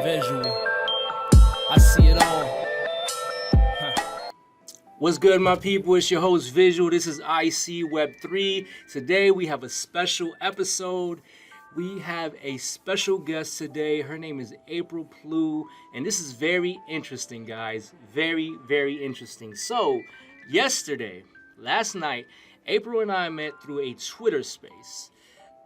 visual. I see it all. What's good, my people? It's your host, Visual. This is IC Web3. Today, we have a special episode. We have a special guest today. Her name is April Plu, and this is very interesting, guys. Very, very interesting. So, last night, April and I met through a Twitter space.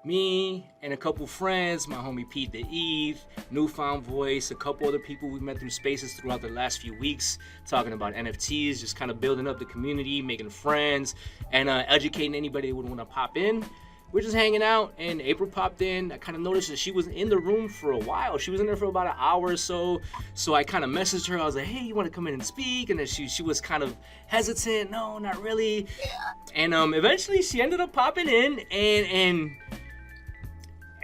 Me and a couple friends, my homie Pete the Eve, Newfound Voice, a couple other people we met through spaces throughout the last few weeks, talking about NFTs, just kind of building up the community, making friends, and educating anybody that would want to pop in. We're just hanging out, and April popped in. I kind of noticed that she was in the room for a while. She was in there for about an hour or so. So I kind of messaged her. I was like, hey, you want to come in and speak? And then she was kind of hesitant. No, not really. And eventually she ended up popping in, and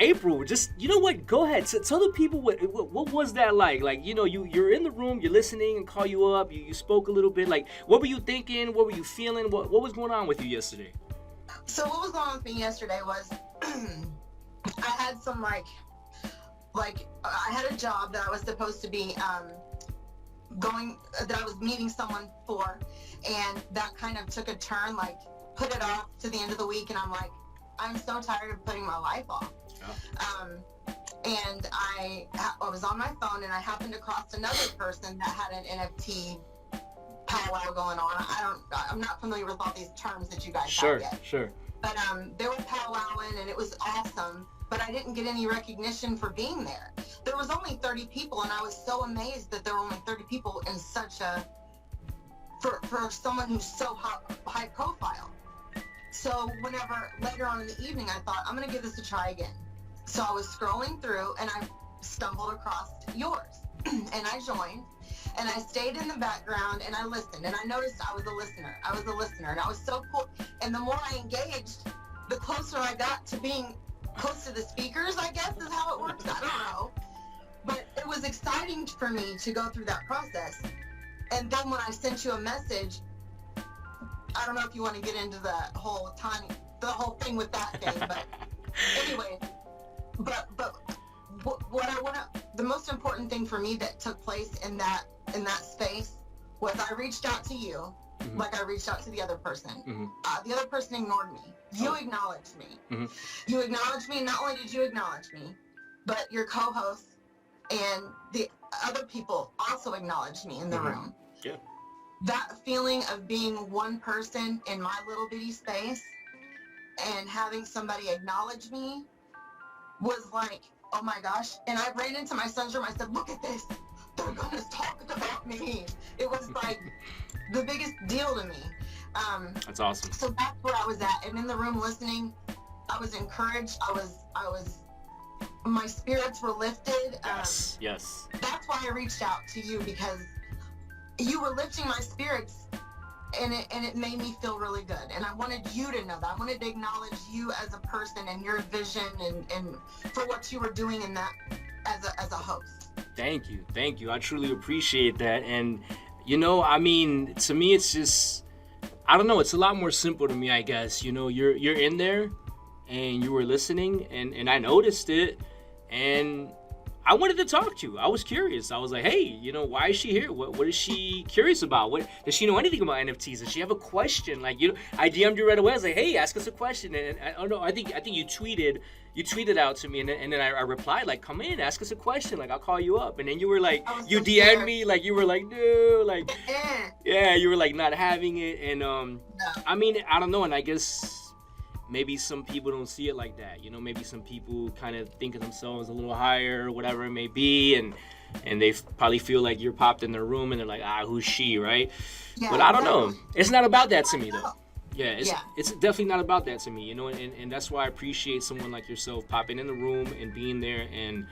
April, just, you know what, go ahead, tell the people what was that like? Like, you know, you're in the room, you're listening, and call you up, you spoke a little bit, like, what were you thinking, what were you feeling, what was going on with you yesterday? So what was going on with me yesterday was, I had some, like, I had a job that I was supposed to be that I was meeting someone for, and that kind of took a turn, like, put it off to the end of the week, and I'm like, I'm so tired of putting my life off. And I was on my phone, and I happened to cross another person that had an NFT powwow going on. I'm not familiar with all these terms that you guys have yet. Sure. But they were powwowing, and it was awesome. But I didn't get any recognition for being there. There was only 30 people, and I was so amazed that there were only 30 people in such a for someone who's so high profile. So whenever later on in the evening, I thought, I'm gonna give this a try again. So I was scrolling through, and I stumbled across yours, and I joined, and I stayed in the background, and I listened, and I noticed I was a listener, and I was so cool. And the more I engaged, the closer I got to being close to the speakers, I guess is how it works. I don't know, but it was exciting for me to go through that process. And then when I sent you a message, I don't know if you want to get into the whole thing with that thing, but anyway. But what I want to, the most important thing for me that took place in that space was I reached out to you, like I reached out to the other person. The other person ignored me. You acknowledged me. You acknowledged me, and not only did you acknowledge me, but your co-host and the other people also acknowledged me in the room. Yeah. That feeling of being one person in my little bitty space and having somebody acknowledge me was like, oh my gosh. And I ran into my son's room. I said, look at this. They're going to talk about me. It was like the biggest deal to me. That's awesome. So that's where I was at. And in the room listening, I was encouraged. My spirits were lifted. Yes. That's why I reached out to you, because you were lifting my spirits, and it made me feel really good. And I wanted you to know that. I wanted to acknowledge you as a person and your vision and for what you were doing in that as a host. Thank you. I truly appreciate that. And you know, I mean, to me, it's just, I don't know, it's a lot more simple to me, I guess. You know, you're in there and you were listening, and I noticed it, and I wanted to talk to you. I was curious. I was like, hey, you know, why is she here? What is she curious about? What does she know anything about NFTs? Does she have a question? Like, you know, I DM'd you right away. I was like, hey, ask us a question. And I don't know. I think you tweeted out to me, and then I replied, like, come in, ask us a question. Like, I'll call you up. And then you were like, you DM'd me, like, you were like, no, like, yeah, you were like not having it. And I mean, I don't know. And I guess maybe some people don't see it like that, you know. Maybe some people kind of think of themselves a little higher, or whatever it may be, and they probably feel like you're popped in their room, and they're like, who's she, right? Yeah, but I don't know. It's not about that to me, though. Yeah, it's definitely not about that to me, you know. And that's why I appreciate someone like yourself popping in the room and being there and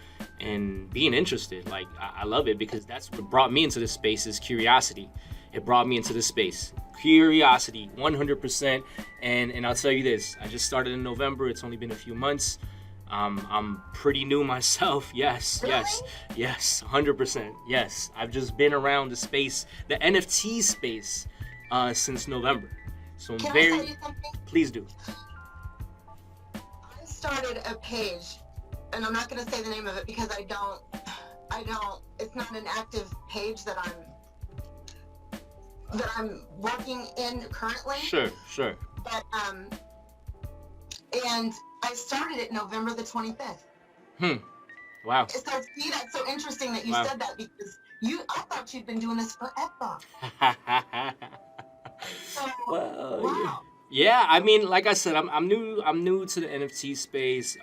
being interested. Like, I love it, because that's what brought me into this space, is curiosity. It brought me into this space. Curiosity, 100%. And I'll tell you this, I just started in November. It's only been a few months. I'm pretty new myself. Yes, 100%. Yes, I've just been around the space, the NFT space, since November. So I'm Can I tell you something? Please do. I started a page, and I'm not going to say the name of it because I I don't. It's not an active page that I'm working in currently. Sure. But and I started it November the 25th. Wow. So see, that's so interesting that you said that, because I thought you'd been doing this forever. So, well, wow. Yeah, I mean, like I said, I'm new to the NFT space.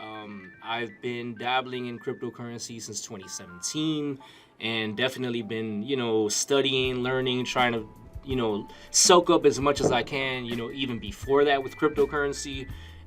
I've been dabbling in cryptocurrency since 2017, and definitely been, studying, learning, trying to, soak up as much as I can, even before that with cryptocurrency.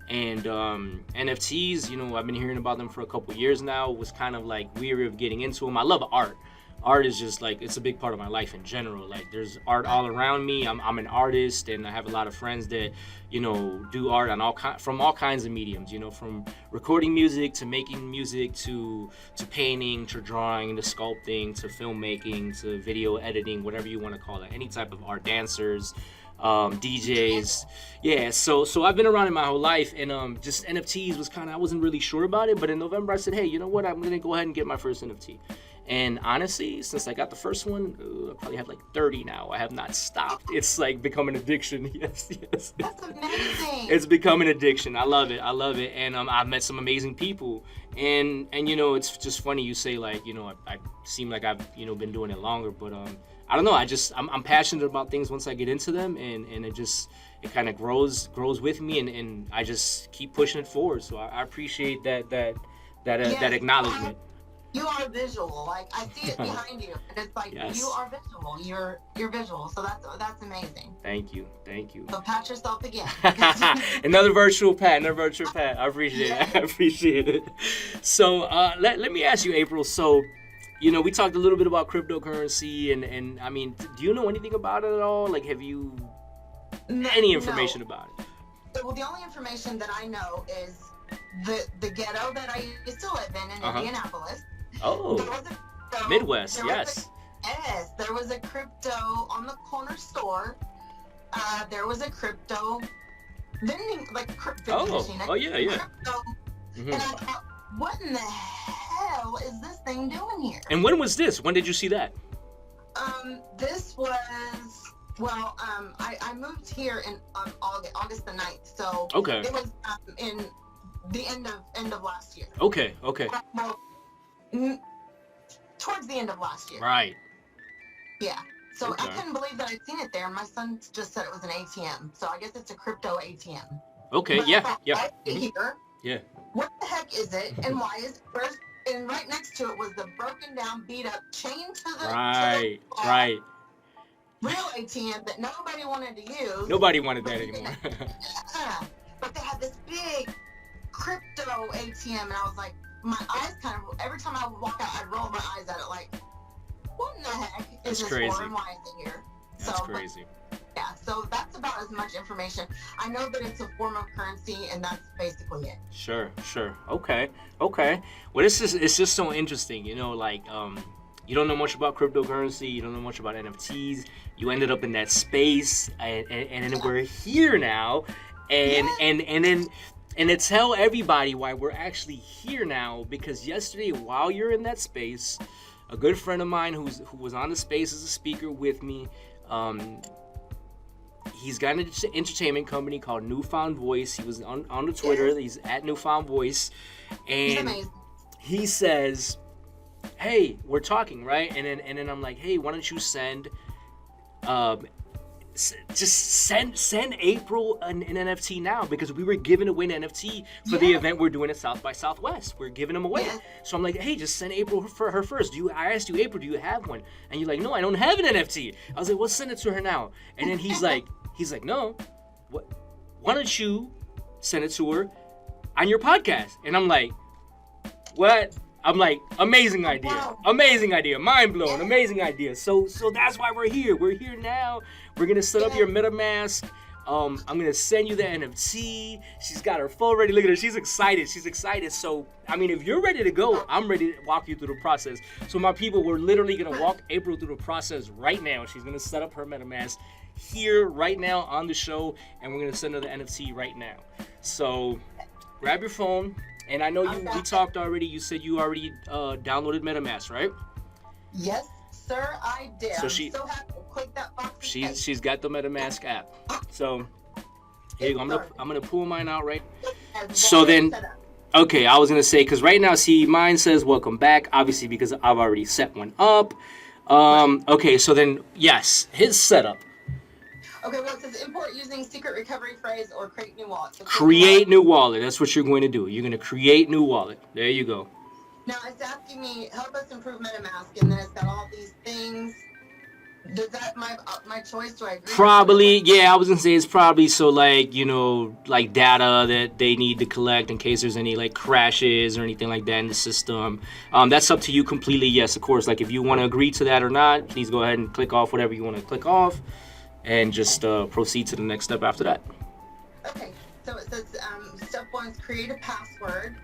And NFTs, I've been hearing about them for a couple years now. Was kind of like weary of getting into them. I love art. Art is just like, it's a big part of my life in general. Like, there's art all around me. I'm an artist, and I have a lot of friends that, do art on from all kinds of mediums. From recording music to making music to painting to drawing to sculpting to filmmaking to video editing, whatever you want to call it. Any type of art, dancers. DJs, yeah. So I've been around it my whole life, and just NFTs was I wasn't really sure about it. But in November, I said, hey, you know what? I'm gonna go ahead and get my first NFT. And honestly, since I got the first one, I probably have like 30 now. I have not stopped. It's like become an addiction. Yes. That's amazing. It's become an addiction. I love it. And I've met some amazing people. And it's just funny you say like, I seem like I've been doing it longer, but I don't know. I'm passionate about things once I get into them, and it kind of grows with me, and I just keep pushing it forward. So I appreciate that acknowledgement. You are visual. Like, I see it behind you, and it's like, yes. You are visual. You're visual. So that's amazing. Thank you. So pat yourself again. Another virtual pat. I appreciate it. So let me ask you, April. So, we talked a little bit about cryptocurrency, and I mean, do you know anything about it at all? Like, have you any information about it? Well, the only information that I know is the ghetto that I used to live in Indianapolis. Oh, Midwest, yes. Yes, there was a crypto on the corner store. There was a crypto vending, like vending machine. Oh, yeah. Crypto, and I thought, what in the hell is this thing doing here? And when was this? When did you see that? This was, I moved here in August the 9th. So okay. It was in the end of last year. Okay. Well, towards the end of last year. Right. Yeah. So I couldn't believe that I'd seen it there. My son just said it was an ATM. So I guess it's a crypto ATM. Okay. But yeah. Here. Yeah. What the heck is it? And why is it? And right next to it was the broken down, beat up, chained to the right. real ATM that nobody wanted to use. Nobody wanted that anymore. But they had this big crypto ATM, and I was like, my eyes every time I would walk out, I'd roll my eyes at it like, what in the heck is this for, and why is it here? That's crazy. Yeah, so that's about as much information. I know that it's a form of currency, and that's basically it. Sure. Okay. Well, it's just so interesting, like, you don't know much about cryptocurrency, you don't know much about NFTs, you ended up in that space, and then we're here now, and to tell everybody why we're actually here now, because yesterday, while you're in that space, a good friend of mine who was on the space as a speaker with me, he's got an entertainment company called Newfound Voice. He was on the Twitter. Yes. He's at Newfound Voice, and he says, "Hey, we're talking, right?" And then I'm like, "Hey, why don't you send April an NFT now, because we were giving away an NFT for the event we're doing at South by Southwest. We're giving them away." Yeah. So I'm like, "Hey, just send April for her first. I asked you, April, do you have one?" And you're like, "No, I don't have an NFT." I was like, "Well, send it to her now." And then he's like, "No, what? Why don't you send it to her on your podcast?" And I'm like, "What?" I'm like, amazing idea, mind blown, amazing idea. So that's why we're here. We're here now. We're gonna set up your MetaMask. I'm gonna send you the NFT. She's got her phone ready. Look at her. She's excited. So, I mean, if you're ready to go, I'm ready to walk you through the process. So my people, we're literally gonna walk April through the process right now. She's gonna set up her MetaMask here right now on the show, and we're gonna send her the NFT right now. So grab your phone. And I know we talked already. You said you already downloaded MetaMask, right? Yes, sir, I did. So I'm so happy to click that box. She's got the MetaMask app. So here you go. I'm gonna pull mine out right. So then, okay, I was gonna say, because right now, see, mine says welcome back, obviously because I've already set one up. Okay, so then yes, his setup. Okay, well, it says import using secret recovery phrase or create new wallet. So create new wallet. That's what you're going to do. You're going to create new wallet. There you go. Now it's asking me help us improve MetaMask, and then it's got all these things. Does that my choice? Do I agree? Probably, yeah. I was gonna say it's probably so like like data that they need to collect in case there's any like crashes or anything like that in the system. That's up to you completely. Yes, of course. Like if you want to agree to that or not, please go ahead and click off whatever you want to click off, and just proceed to the next step after that. Okay. So it says step 1 is create a password.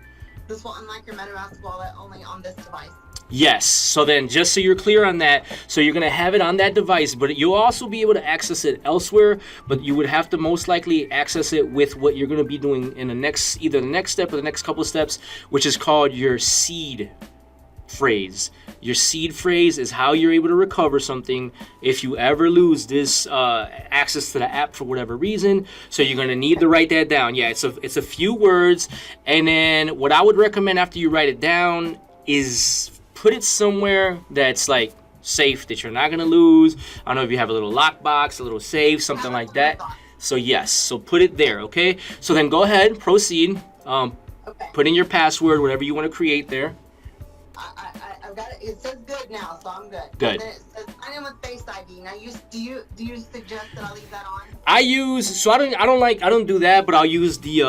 This will unlock your MetaMask wallet only on this device. Yes. So then just so you're clear on that, so you're going to have it on that device, but you'll also be able to access it elsewhere, but you would have to most likely access it with what you're going to be doing in either the next step or the next couple of steps, which is called your seed phrase. Your seed phrase is how you're able to recover something if you ever lose this access to the app for whatever reason. So you're going to need to write that down. Yeah, it's a few words, and then what I would recommend after you write it down is put it somewhere that's like safe, that you're not going to lose. I don't know if you have a little lockbox, a little safe, something like that. So yes, so put it there, okay? So then go ahead, proceed. Put in your password, whatever you want to create there. I've got it. It says good now, so I'm good. Good. And then it says sign in with Face ID. Now, do you suggest that I leave that on? I don't do that, but I'll use the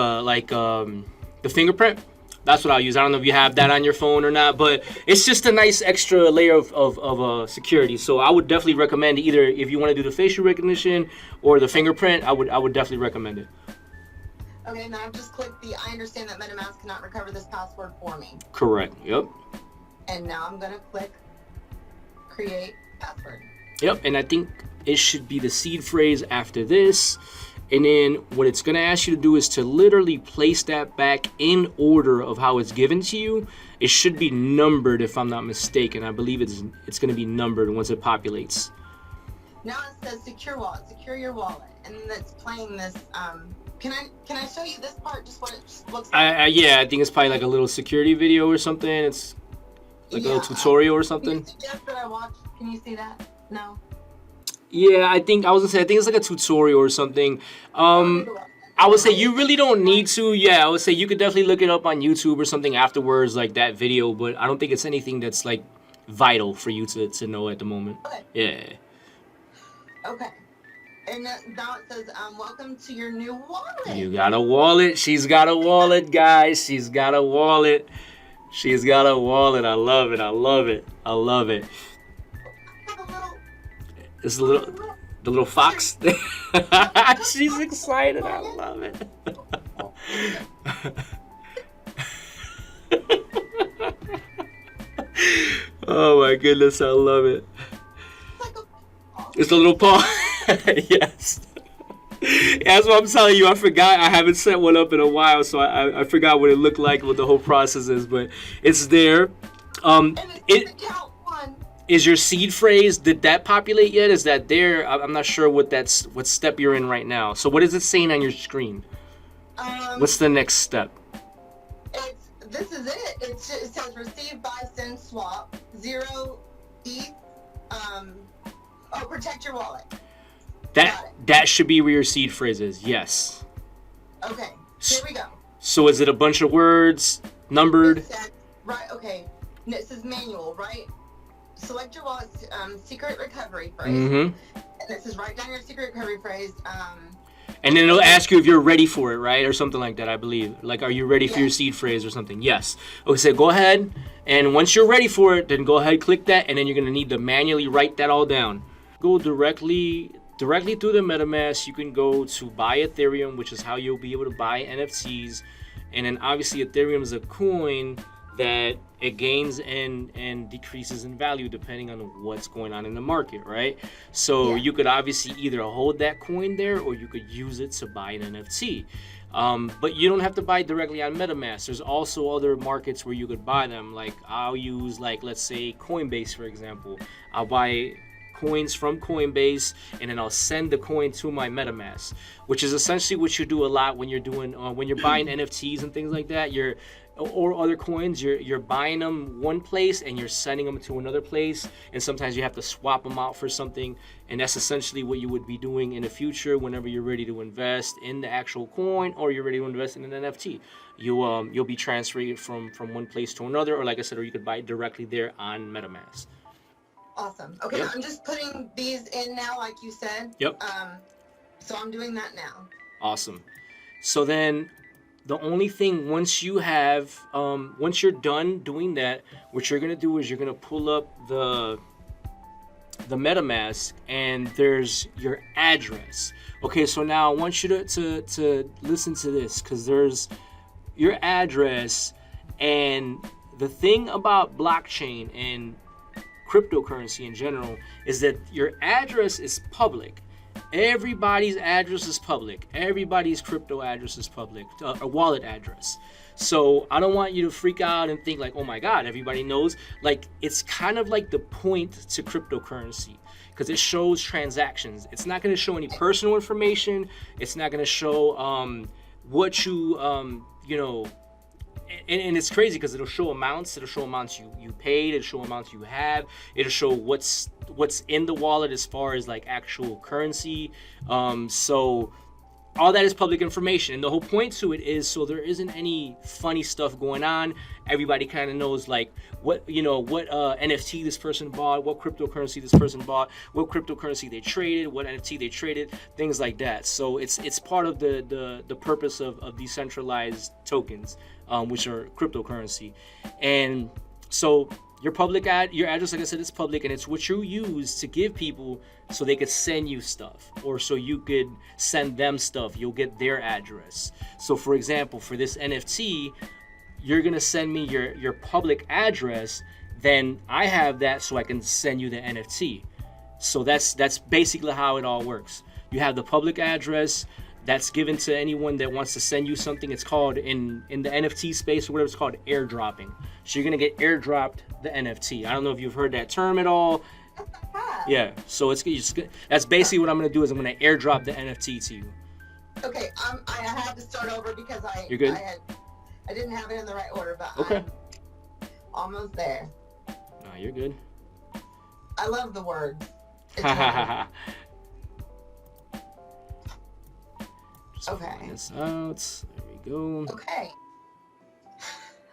the fingerprint. That's what I'll use. I don't know if you have that on your phone or not, but it's just a nice extra layer of security. So I would definitely recommend either if you want to do the facial recognition or the fingerprint. I would definitely recommend it. Okay, now I've just clicked I understand that MetaMask cannot recover this password for me. Correct. Yep. And now I'm gonna click create password. Yep, and I think it should be the seed phrase after this. And then what it's going to ask you to do is to literally place that back in order of how it's given to you. It should be numbered, if I'm not mistaken. I believe it's going to be numbered once it populates. Now it says secure wallet, secure your wallet, and that's playing this. Can I show you this part? Just what it looks like. Yeah, I think it's probably like a little security video or something. It's like a little tutorial or something. Can you suggest that I watch? Can you see that? No. Yeah, I think it's like a tutorial or something. I would say you really don't need to. Yeah, I would say you could definitely look it up on YouTube or something afterwards, like that video. But I don't think it's anything that's like vital for you to know at the moment. Okay. Yeah. Okay. And now it says, welcome to your new wallet. You got a wallet. She's got a wallet, guys. She's got a wallet. She's got a wallet. I love it. I love it. I love it. It's the little fox. She's excited. I love it. Oh my goodness, I love it. It's a little paw. Yes. That's what I'm telling you. I forgot. I haven't set one up in a while, so I forgot what it looked like, what the whole process is, but it's there. Is your seed phrase, did that populate yet? Is that there? I'm not sure what step you're in right now. So what is it saying on your screen? What's the next step? This is it. It says receive, buy, send, swap, 0 ETH. Protect your wallet. That should be where your seed phrase is. Yes. Okay. Here we go. So is it a bunch of words numbered? Right. Okay. It says manual, right? Select your wallet's secret recovery phrase. Mm-hmm. And it says write down your secret recovery phrase. And then it'll ask you if you're ready for it, right? Or something like that, I believe. Like, are you ready for your seed phrase or something? Yes. Okay, so go ahead. And once you're ready for it, then go ahead, click that. And then you're going to need to manually write that all down. Go directly through the MetaMask. You can go to buy Ethereum, which is how you'll be able to buy NFTs. And then obviously Ethereum is a coin that it gains and decreases in value depending on what's going on in the market, right? So you could obviously either hold that coin there or you could use it to buy an NFT. But you don't have to buy directly on MetaMask. There's also other markets where you could buy them. Like I'll use, like, let's say Coinbase, for example. I'll buy coins from Coinbase, and then I'll send the coin to my MetaMask, which is essentially what you do a lot when you're doing when you're buying NFTs and things like that. Or other coins, you're buying them one place and you're sending them to another place, and sometimes you have to swap them out for something, and that's essentially what you would be doing in the future whenever you're ready to invest in the actual coin, or you're ready to invest in an NFT. You'll be transferring it from one place to another, or like I said, or you could buy it directly there on MetaMask. Awesome. Okay, yep. I'm just putting these in now, like you said. Yep. So I'm doing that now. Awesome. So then, the only thing, once you're done doing that, what you're gonna do is you're gonna pull up the MetaMask, and there's your address. Okay, so now I want you to listen to this, because there's your address, and the thing about blockchain and cryptocurrency in general is that your address is public. Everybody's address is public. Everybody's crypto address is public, a wallet address. So I don't want you to freak out and think like, oh my God, everybody knows. Like, it's kind of like the point to cryptocurrency, because it shows transactions. It's not going to show any personal information. It's not going to show what you, you know, and it's crazy because it'll show amounts. It'll show amounts you paid. It'll show amounts you have. It'll show what's in the wallet as far as like actual currency. So all that is public information, and the whole point to it is so there isn't any funny stuff going on. Everybody kind of knows like what NFT this person bought, what cryptocurrency this person bought, what cryptocurrency they traded, what NFT they traded, things like that. So it's part of the purpose of decentralized tokens, which are cryptocurrency. And so your address, like I said, is public, and it's what you use to give people so they could send you stuff, or so you could send them stuff. You'll get their address. So for example, for this NFT, you're gonna send me your public address, then I have that so I can send you the NFT. So that's basically how it all works. You have the public address that's given to anyone that wants to send you something. It's called, in the NFT space or whatever, it's called airdropping. So you're gonna get airdropped the NFT. I don't know if you've heard that term at all. Yeah, so that's basically what I'm gonna do is I'm gonna airdrop the NFT to you. Okay, I had to start over because You're good? I didn't have it in the right order, but okay. I'm almost there. No, you're good. I love the words. Okay. This out. There we go. Okay.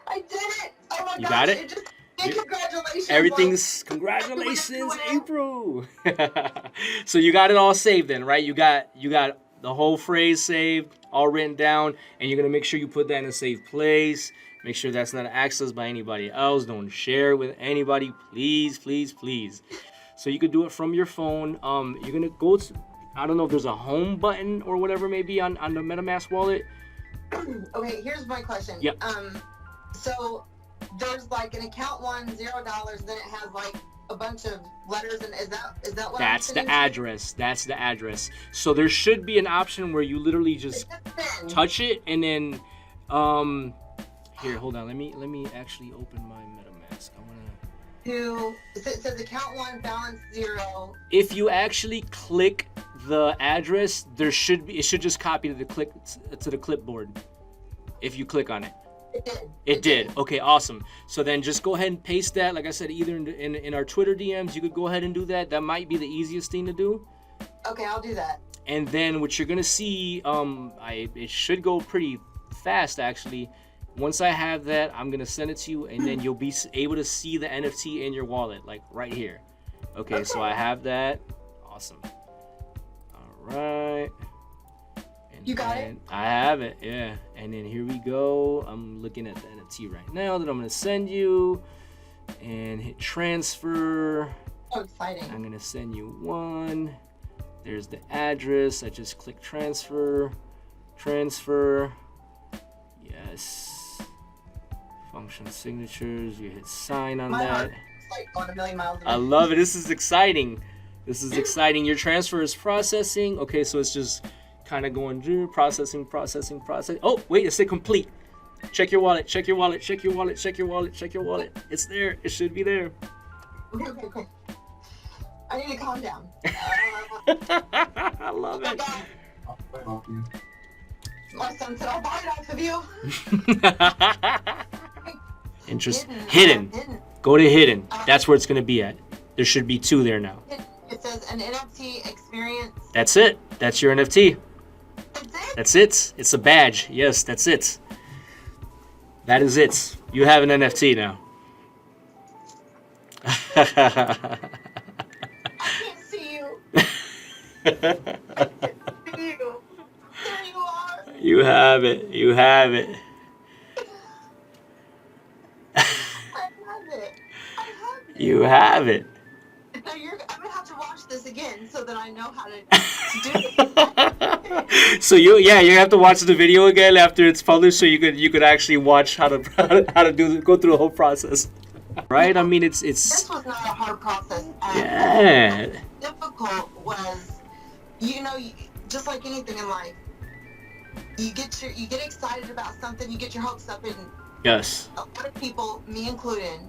I did it! Oh my you gosh! Got it? Congratulations! Everything's congratulations, April. So you got it all saved then, right? You got the whole phrase saved, all written down, and you're gonna make sure you put that in a safe place. Make sure that's not accessed by anybody else. Don't share it with anybody, please, please, please. So you could do it from your phone. You're gonna go to, I don't know if there's a home button or whatever maybe on the MetaMask wallet. Okay, here's my question. Yep. So there's like an account $1, $0, then it has like a bunch of letters, and is that what That's the address. That's the address. So there should be an option where you literally just touch it, and then here, hold on. Let me actually open my MetaMask. I wanna. It says account 1, balance 0. If you actually click the address, it should just copy to the clipboard. If you click on it. It did. Okay, awesome. So then just go ahead and paste that. Like I said, either in our Twitter DMs, you could go ahead and do that. That might be the easiest thing to do. Okay, I'll do that. And then what you're gonna see, it should go pretty fast actually. Once I have that, I'm gonna send it to you, and then you'll be able to see the NFT in your wallet, like right here. Okay, so I have that. Awesome. All right. You got it? I have it, yeah. And then here we go. I'm looking at the NFT right now that I'm gonna send you, and hit transfer. So exciting. I'm gonna send you one. There's the address. I just click transfer. Yes. Function signatures. You hit sign on My that. heart is like going a million miles an hour. I love it. This is exciting. Your transfer is processing. Okay, so it's just kind of going processing. Oh, wait, it said complete. Check your wallet. Check your wallet. It's there. It should be there. Okay. I need to calm down. I love it. My son said, I'll buy it off of you. Hidden. Go to hidden. That's where it's going to be at. There should be 2 there now. It says an NFT experience. That's it. That's your NFT. That's it? That's it. It's a badge. Yes, that's it. That is it. You have an NFT now. I can't see you. I can't see you. There you are. You have it. You have it. I have it. You have it. Now I'm gonna have to watch this again so that I know how to do it. So you have to watch the video again after it's published, so you could actually watch how to go through the whole process. Right? I mean, it's. This was not a hard process. Yeah. Difficult was, just like anything in life, you get excited about something, you get your hopes up, and yes, a lot of people, me included,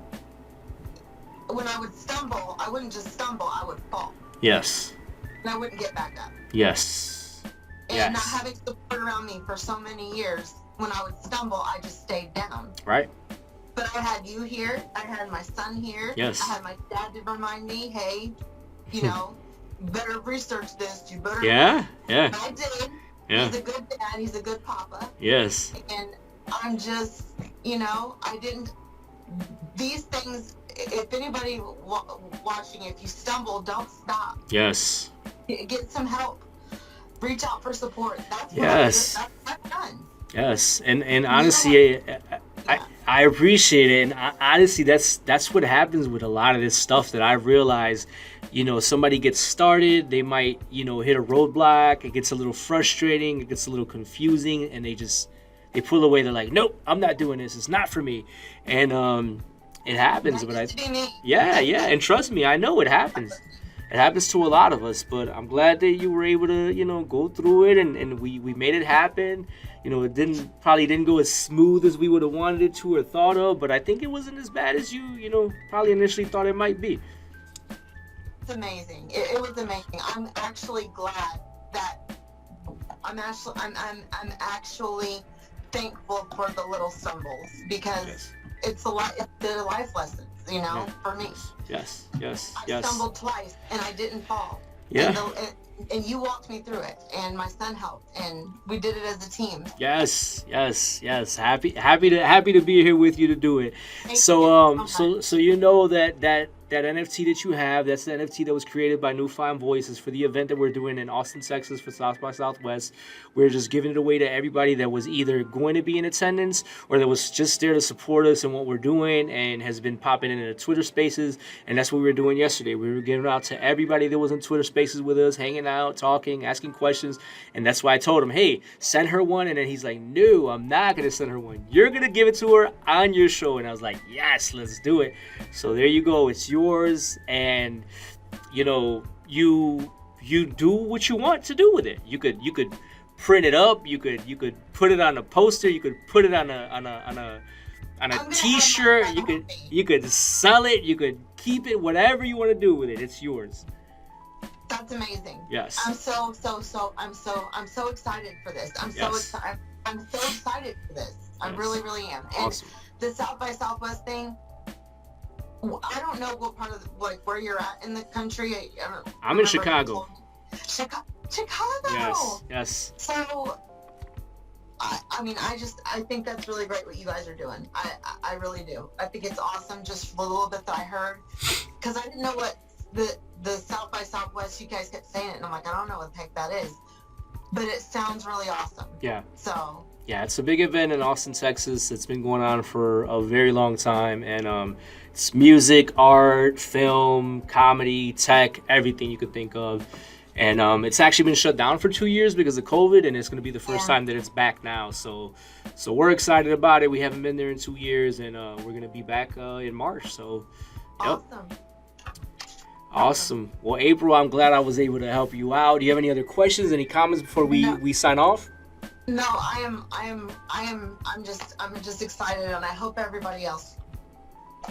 when I would stumble, I wouldn't just stumble, I would fall. Yes. And I wouldn't get back up. Yes. And not having support around me for so many years, when I would stumble, I just stayed down. Right. But I had you here, I had my son here, yes. I had my dad to remind me, hey, better research this, you better. Yeah. And I did. Yeah. He's a good dad, he's a good papa. Yes. And I'm just, I didn't, these things, if anybody watching, if you stumble, don't stop. Yes. Get some help. Reach out for support. That's what I've done. Yes. And honestly, I appreciate it. And honestly, that's what happens with a lot of this stuff that I realize. Somebody gets started, they might, hit a roadblock, it gets a little frustrating, it gets a little confusing, and they pull away. They're like, nope, I'm not doing this. It's not for me. And it happens. But and trust me, I know it happens. It happens to a lot of us. But I'm glad that you were able to, go through it, and we made it happen. It probably didn't go as smooth as we would have wanted it to or thought of, but I think it wasn't as bad as you probably initially thought it might be. It's amazing. It was amazing. I'm actually glad that I'm actually thankful for the little stumbles, because it's they're life lessons, for me. Yes. I stumbled twice and I didn't fall. Yeah. And you walked me through it, and my son helped, and we did it as a team. Yes. Happy to be here with you to do it. So that NFT that you have, that's the NFT that was created by New Fine Voices for the event that we're doing in Austin, Texas for South by Southwest. We're just giving it away to everybody that was either going to be in attendance or that was just there to support us in what we're doing and has been popping in the Twitter Spaces. And that's what we were doing yesterday. We were giving it out to everybody that was in Twitter Spaces with us, hanging out, talking, asking questions. And that's why I told him, hey, send her one. And then he's like, no, I'm not going to send her one. You're going to give it to her on your show. And I was like, yes, let's do it. So there you go. It's yours. And, you do what you want to do with it. You could print it up. You could put it on a poster. You could put it on a T-shirt. You could sell it. You could keep it. Whatever you want to do with it, it's yours. That's amazing. Yes. I'm so excited for this. I'm so excited for this. I really am. And awesome. The South by Southwest thing, I don't know what part of where you're at in the country. I'm in Chicago. Chicago. Yes. So, I think that's really great what you guys are doing. I really do. I think it's awesome. Just the little bit that I heard, because I didn't know what the South by Southwest. You guys kept saying it, and I'm like, I don't know what the heck that is, but it sounds really awesome. Yeah. So. Yeah, it's a big event in Austin, Texas. It's been going on for a very long time, and it's music, art, film, comedy, tech, everything you could think of. And it's actually been shut down for 2 years because of COVID, and it's going to be the first time that it's back now. So we're excited about it. We haven't been there in 2 years, and we're going to be back in March. So, yep. Awesome. Awesome. Well, April, I'm glad I was able to help you out. Do you have any other questions, any comments before we sign off? No, I'm just excited, and I hope everybody else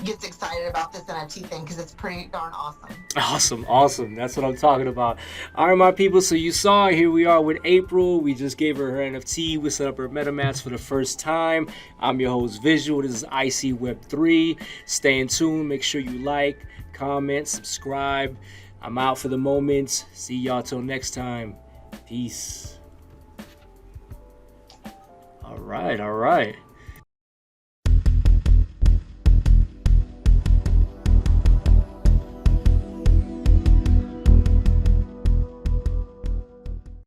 gets excited about this NFT thing because it's pretty darn awesome. Awesome. That's what I'm talking about. All right, my people. So you saw, here we are with April. We just gave her NFT. We set up her MetaMask for the first time. I'm your host, Visual. This is IC Web3. Stay in tune. Make sure you like, comment, subscribe. I'm out for the moment. See y'all till next time. Peace. All right.